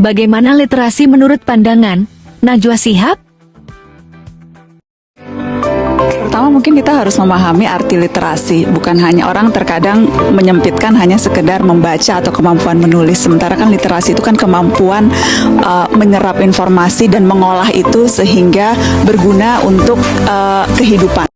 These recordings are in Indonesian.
Bagaimana literasi menurut pandangan Najwa Shihab? Pertama mungkin kita harus memahami arti literasi. Bukan hanya orang terkadang menyempitkan hanya sekedar membaca atau kemampuan menulis. Sementara kan literasi itu kan kemampuan menyerap informasi dan mengolah itu sehingga berguna untuk kehidupan.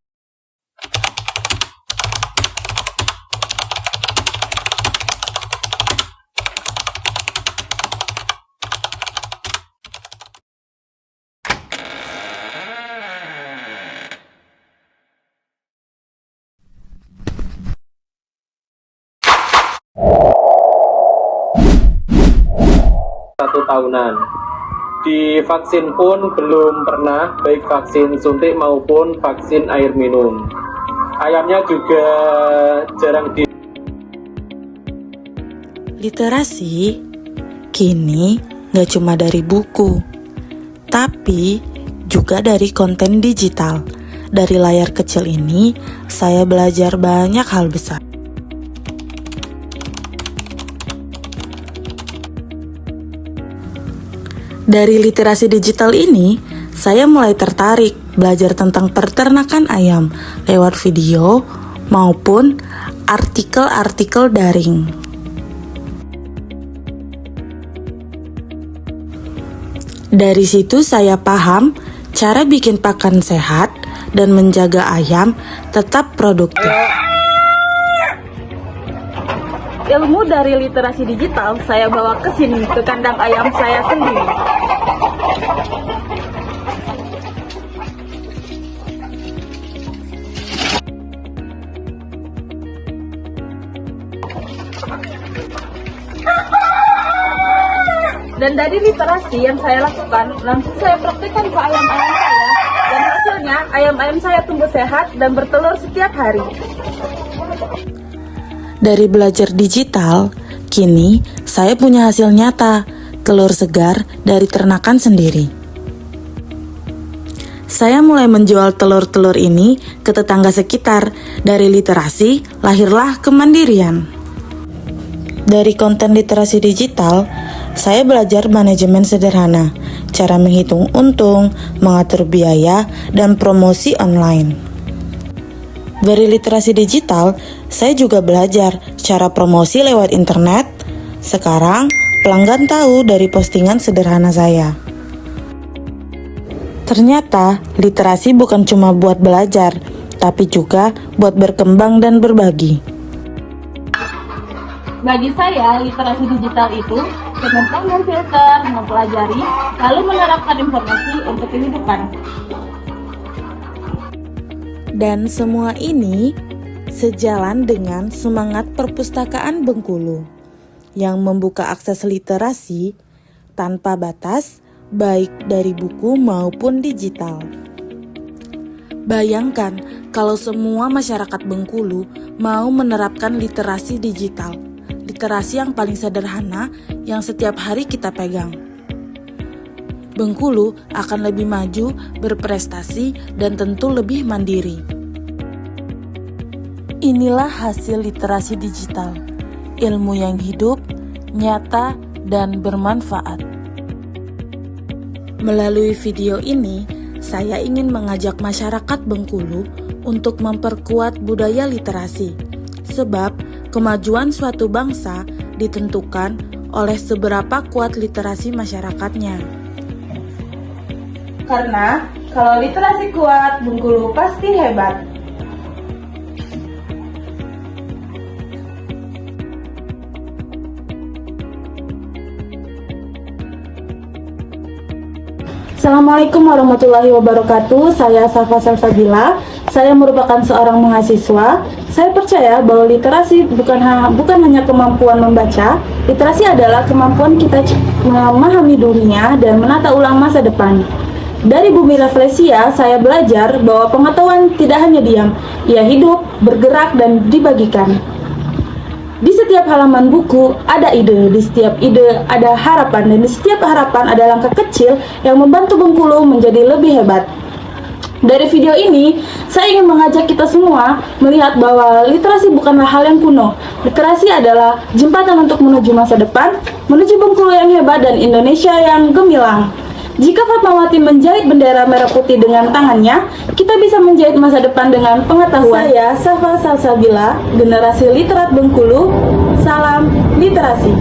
Tahunan. Di vaksin pun belum pernah, baik vaksin suntik maupun vaksin air minum. Ayamnya juga jarang di. Literasi kini gak cuma dari buku, tapi juga dari konten digital. Dari layar kecil ini, saya belajar banyak hal besar. Dari literasi digital ini, saya mulai tertarik belajar tentang peternakan ayam lewat video maupun artikel-artikel daring. Dari situ saya paham cara bikin pakan sehat dan menjaga ayam tetap produktif. Ilmu dari literasi digital saya bawa ke sini, ke kandang ayam saya sendiri. Dan dari literasi yang saya lakukan, langsung saya praktikkan ke ayam-ayam saya. Dan hasilnya, ayam-ayam saya tumbuh sehat dan bertelur setiap hari. Dari belajar digital, kini saya punya hasil nyata, telur segar dari ternakan sendiri. Saya mulai menjual telur-telur ini ke tetangga sekitar. Dari literasi, lahirlah kemandirian. Dari konten literasi digital, saya belajar manajemen sederhana, cara menghitung untung, mengatur biaya, dan promosi online. Dari literasi digital, saya juga belajar cara promosi lewat internet. Sekarang, pelanggan tahu dari postingan sederhana saya. Ternyata, literasi bukan cuma buat belajar, tapi juga buat berkembang dan berbagi. Bagi saya, literasi digital itu tentang memfilter, mempelajari, lalu menerapkan informasi untuk kehidupan. Dan semua ini sejalan dengan semangat perpustakaan Bengkulu yang membuka akses literasi tanpa batas, baik dari buku maupun digital. Bayangkan kalau semua masyarakat Bengkulu mau menerapkan literasi digital, literasi yang paling sederhana yang setiap hari kita pegang. Bengkulu akan lebih maju, berprestasi, dan tentu lebih mandiri. Inilah hasil literasi digital, ilmu yang hidup, nyata, dan bermanfaat. Melalui video ini, saya ingin mengajak masyarakat Bengkulu untuk memperkuat budaya literasi, sebab kemajuan suatu bangsa ditentukan oleh seberapa kuat literasi masyarakatnya. Karena kalau literasi kuat, Bengkulu pasti hebat. Assalamualaikum warahmatullahi wabarakatuh. Saya Safa Salsabila. Saya merupakan seorang mahasiswa. Saya percaya bahwa literasi bukan hanya kemampuan membaca. Literasi adalah kemampuan kita memahami dunia dan menata ulang masa depan. Dari Bumi Refleksia, saya belajar bahwa pengetahuan tidak hanya diam, ia hidup, bergerak, dan dibagikan. Di setiap halaman buku ada ide, di setiap ide ada harapan, dan di setiap harapan ada langkah kecil yang membantu Bengkulu menjadi lebih hebat. Dari video ini, saya ingin mengajak kita semua melihat bahwa literasi bukanlah hal yang kuno. Literasi adalah jembatan untuk menuju masa depan, menuju Bengkulu yang hebat. hebat dan Indonesia yang gemilang. Jika Fatmawati menjahit bendera merah putih dengan tangannya, kita bisa menjahit masa depan dengan pengetahuan. Saya Safa Salsabila, generasi literat Bengkulu. Salam literasi.